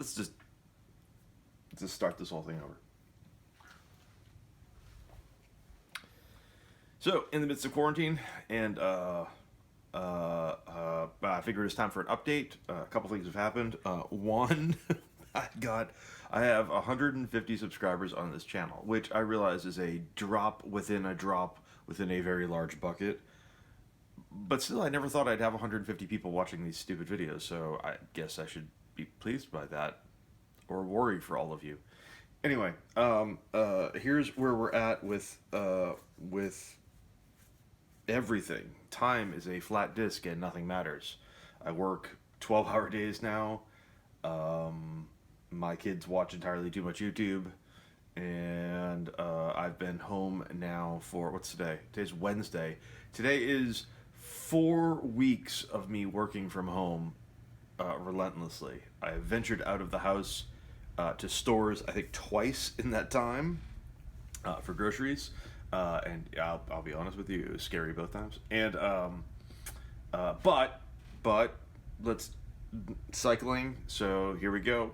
let's just start this whole thing over. So, in the midst of quarantine, and I figured it's time for an update. A couple things have happened. One, I have 150 subscribers on this channel, which I realize is a drop within a very large bucket. But still, I never thought I'd have 150 people watching these stupid videos, so I guess I should be pleased by that, or worry for all of you. Anyway, here's where we're at with everything. Time is a flat disk and nothing matters. I work 12-hour days now. My kids watch entirely too much YouTube, and I've been home now for, what's today? Today's Wednesday. Today is 4 weeks of me working from home relentlessly. I have ventured out of the house to stores, I think, twice in that time for groceries. And I'll be honest with you, it was scary both times. And but let's cycling. So here we go.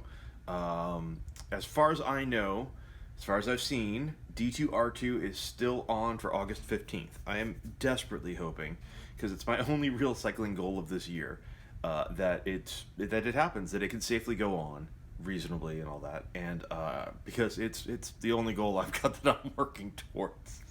As far as I know, as far as I've seen, D2R2 is still on for August 15th. I am desperately hoping, because it's my only real cycling goal of this year, that it happens, that it can safely go on reasonably and all that, and because it's the only goal I've got that I'm working towards.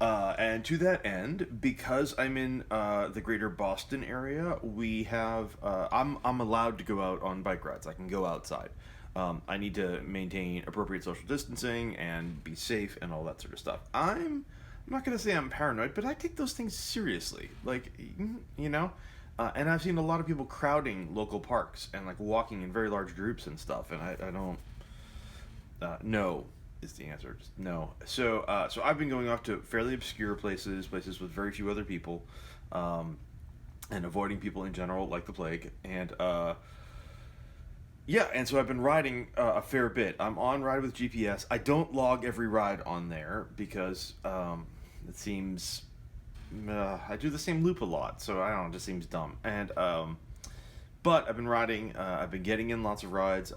And to that end, because I'm in the greater Boston area, we have I'm allowed to go out on bike rides. I can go outside. I need to maintain appropriate social distancing and be safe and all that sort of stuff. I'm not going to say I'm paranoid, but I take those things seriously. Like, you know, and I've seen a lot of people crowding local parks and like walking in very large groups and stuff, and I don't. No is the answer. Just no. So I've been going off to fairly obscure places with very few other people, and avoiding people in general like the plague. And yeah, and so I've been riding a fair bit. I'm on Ride with GPS. I don't log every ride on there because it seems I do the same loop a lot, so I don't know, it just seems dumb. And but I've been riding. I've been getting in lots of rides.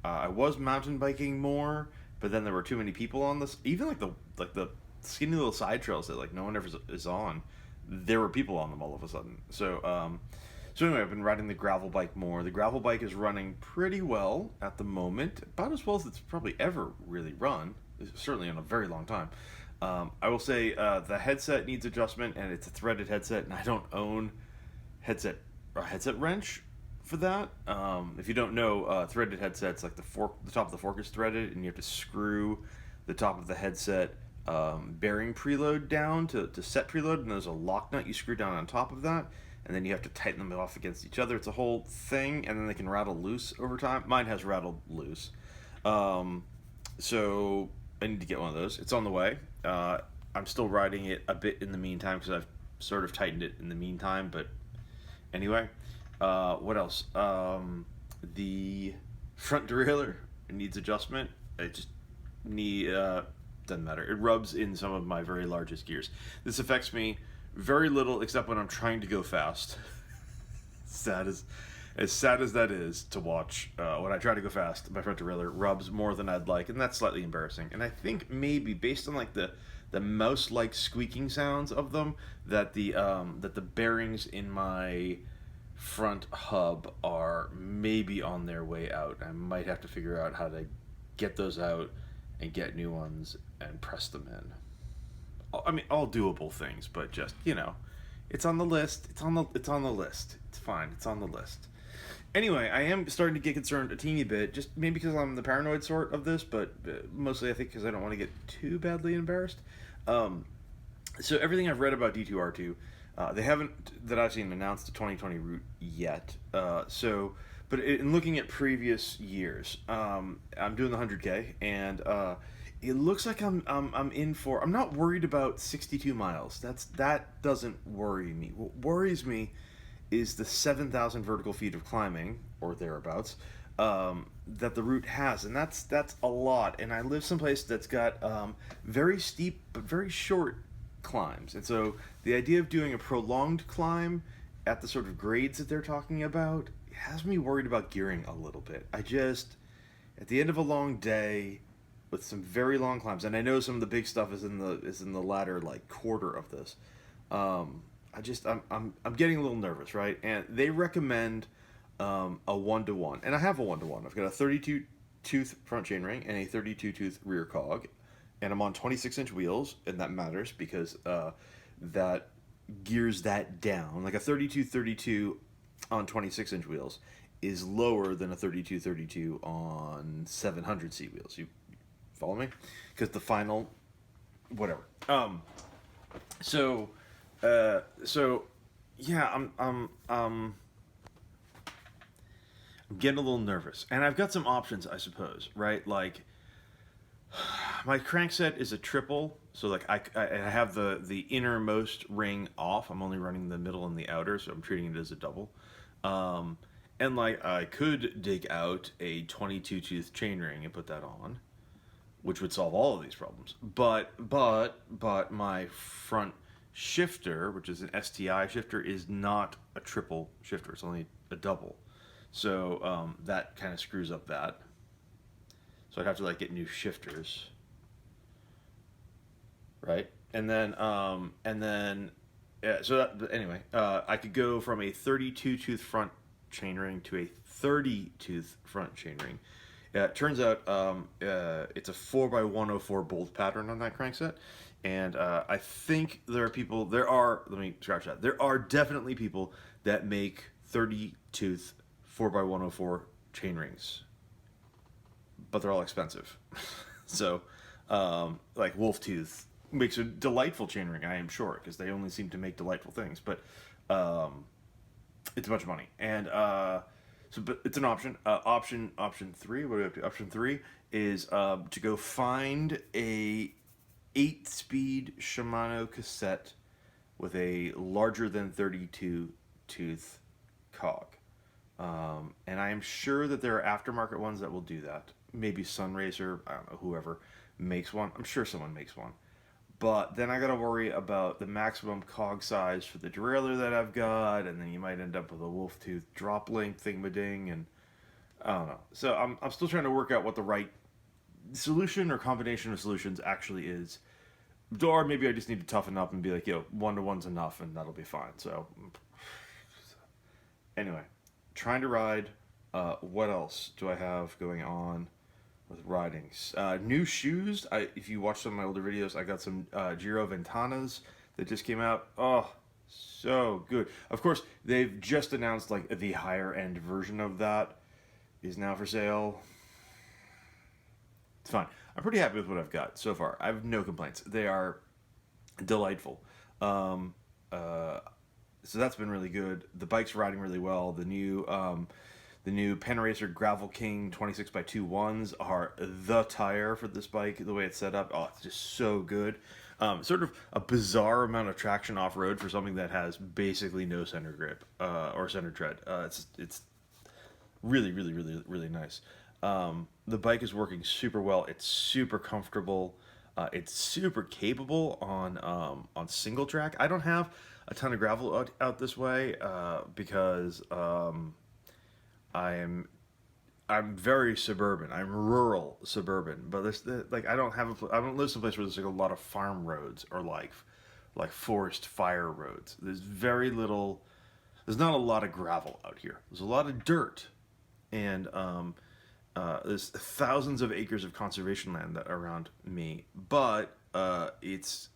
I was mountain biking more, but then there were too many people on this. Even like the skinny little side trails that like no one ever is on. There were people on them all of a sudden. So anyway, I've been riding the gravel bike more. The gravel bike is running pretty well at the moment, about as well as it's probably ever really run, certainly in a very long time. I will say the headset needs adjustment, and it's a threaded headset, and I don't own a headset wrench for that. If you don't know, threaded headsets, like the top of the fork is threaded, and you have to screw the top of the headset bearing preload down to set preload, and there's a lock nut you screw down on top of that, and then you have to tighten them off against each other. It's a whole thing, and then they can rattle loose over time. Mine has rattled loose. So I need to get one of those. It's on the way. I'm still riding it a bit in the meantime because I've sort of tightened it in the meantime, but anyway. What else? The front derailleur needs adjustment. It just doesn't matter. It rubs in some of my very largest gears. This affects me very little, except when I'm trying to go fast. As sad as that is to watch, when I try to go fast, my front derailleur rubs more than I'd like, and that's slightly embarrassing. And I think maybe based on like the mouse-like squeaking sounds of them, that the bearings in my front hub are maybe on their way out. I might have to figure out how to get those out and get new ones and press them in. I mean, all doable things, but just, you know, it's on the list. It's on the list. It's fine. It's on the list. Anyway, I am starting to get concerned a teeny bit, just maybe because I'm the paranoid sort of this, but mostly I think because I don't want to get too badly embarrassed. So everything I've read about D2R2, they haven't, that I've seen, announced the 2020 route yet. But in looking at previous years, I'm doing the 100K, and it looks like I'm in for. I'm not worried about 62 miles. That doesn't worry me. What worries me is the 7,000 vertical feet of climbing, or thereabouts, that the route has, and that's a lot. And I live someplace that's got very steep but very short climbs, and so the idea of doing a prolonged climb at the sort of grades that they're talking about has me worried about gearing a little bit. I just, at the end of a long day with some very long climbs, and I know some of the big stuff is in the latter like quarter of this. I'm getting a little nervous, right? And they recommend a 1-to-1, and I have a 1-to-1. I've got a 32 tooth front chainring and a 32 tooth rear cog, and I'm on 26-inch wheels, and that matters because that gears that down. Like a 32 on 26-inch wheels is lower than a 32 on 700C wheels. You follow me? Because the final, whatever. So, so yeah, I'm getting a little nervous, and I've got some options, I suppose. Right, like my crankset is a triple, so like I have the innermost ring off. I'm only running the middle and the outer, so I'm treating it as a double. Um, and like I could dig out a 22 tooth chainring and put that on, which would solve all of these problems. But my front shifter, which is an STI shifter, is not a triple shifter. It's only a double. So that kind of screws up that. So I'd have to like get new shifters, right? And then so that, but anyway, I could go from a 32 tooth front chainring to a 30 tooth front chainring. It turns out it's a 4x104 bolt pattern on that crankset, and I think there are people. There are, let me scratch that. There are definitely people that make 30 tooth 4x104 chainrings, but they're all expensive. So, like Wolf Tooth makes a delightful chainring, I am sure, because they only seem to make delightful things. But it's a bunch of money, and but it's an option. Option three. What do we have to? Option three is to go find a 8-speed Shimano cassette with a larger than 32 tooth cog. And I am sure that there are aftermarket ones that will do that. Maybe Sunracer, I don't know, whoever makes one. I'm sure someone makes one. But then I gotta worry about the maximum cog size for the derailleur that I've got, and then you might end up with a wolf tooth drop link thingamading, and I don't know. So I'm still trying to work out what the right solution or combination of solutions actually is. Or maybe I just need to toughen up and be like, yo, 1-to-1's enough, and that'll be fine. So anyway, trying to ride. What else do I have going on with riding? New shoes. If you watch some of my older videos, I got some Giro Ventanas that just came out. Oh, so good. Of course, they've just announced like the higher end version of that is now for sale. It's fine. I'm pretty happy with what I've got so far. I have no complaints. They are delightful. Um, uh, so that's been really good. The bike's riding really well. The new Panaracer Gravel King 26x2 are the tire for this bike. The way it's set up, oh, it's just so good. Sort of a bizarre amount of traction off road for something that has basically no center grip or center tread. It's really, really, really, really nice. The bike is working super well. It's super comfortable. It's super capable on single track. I don't have a ton of gravel out this way because I'm very suburban. I'm rural suburban, but like I don't live someplace where there's like a lot of farm roads or like forest fire roads. There's very little. There's not a lot of gravel out here. There's a lot of dirt, and there's thousands of acres of conservation land that are around me, but it's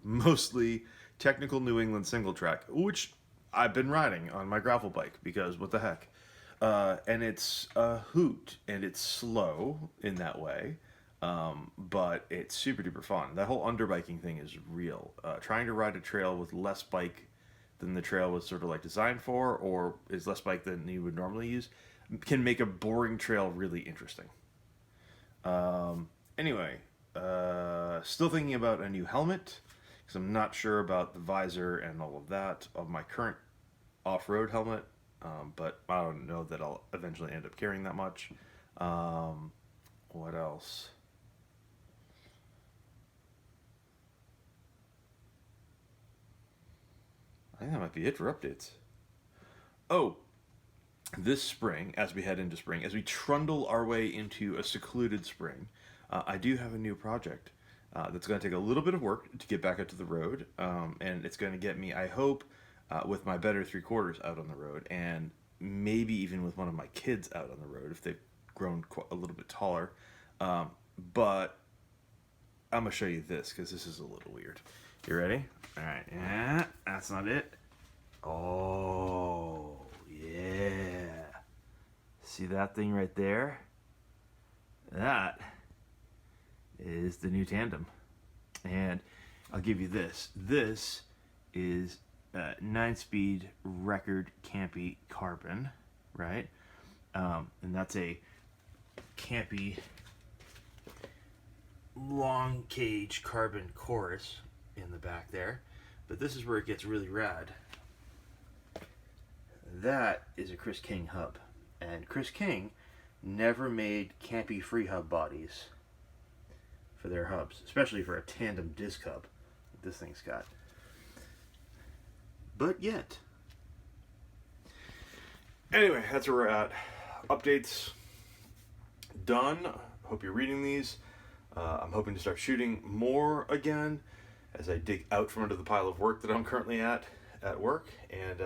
mostly technical New England single track, which I've been riding on my gravel bike because what the heck. And it's a hoot, and it's slow in that way, but it's super duper fun. That whole underbiking thing is real. Trying to ride a trail with less bike than the trail was sort of like designed for, or is less bike than you would normally use, can make a boring trail really interesting. Anyway, still thinking about a new helmet, because I'm not sure about the visor and all of that of my current off-road helmet. But I don't know that I'll eventually end up carrying that much. What else? I think that might be it for updates. Oh, this spring, as we head into spring, as we trundle our way into a secluded spring, I do have a new project that's going to take a little bit of work to get back out to the road, and it's going to get me, I hope, with my better three quarters out on the road, and maybe even with one of my kids out on the road if they've grown a little bit taller. But I'm going to show you this because this is a little weird. You ready? All right. Yeah, that's not it. Oh, yeah. See that thing right there? That is the new tandem. And I'll give you this. This is 9-speed record Campy carbon, right? And that's a Campy long cage carbon chorus in the back there. But this is where it gets really rad. That is a Chris King hub. And Chris King never made Campy free hub bodies for their hubs, especially for a tandem disc hub like this thing's got. But yet. Anyway, that's where we're at. Updates done. Hope you're reading these. I'm hoping to start shooting more again as I dig out from under the pile of work that I'm currently at work. And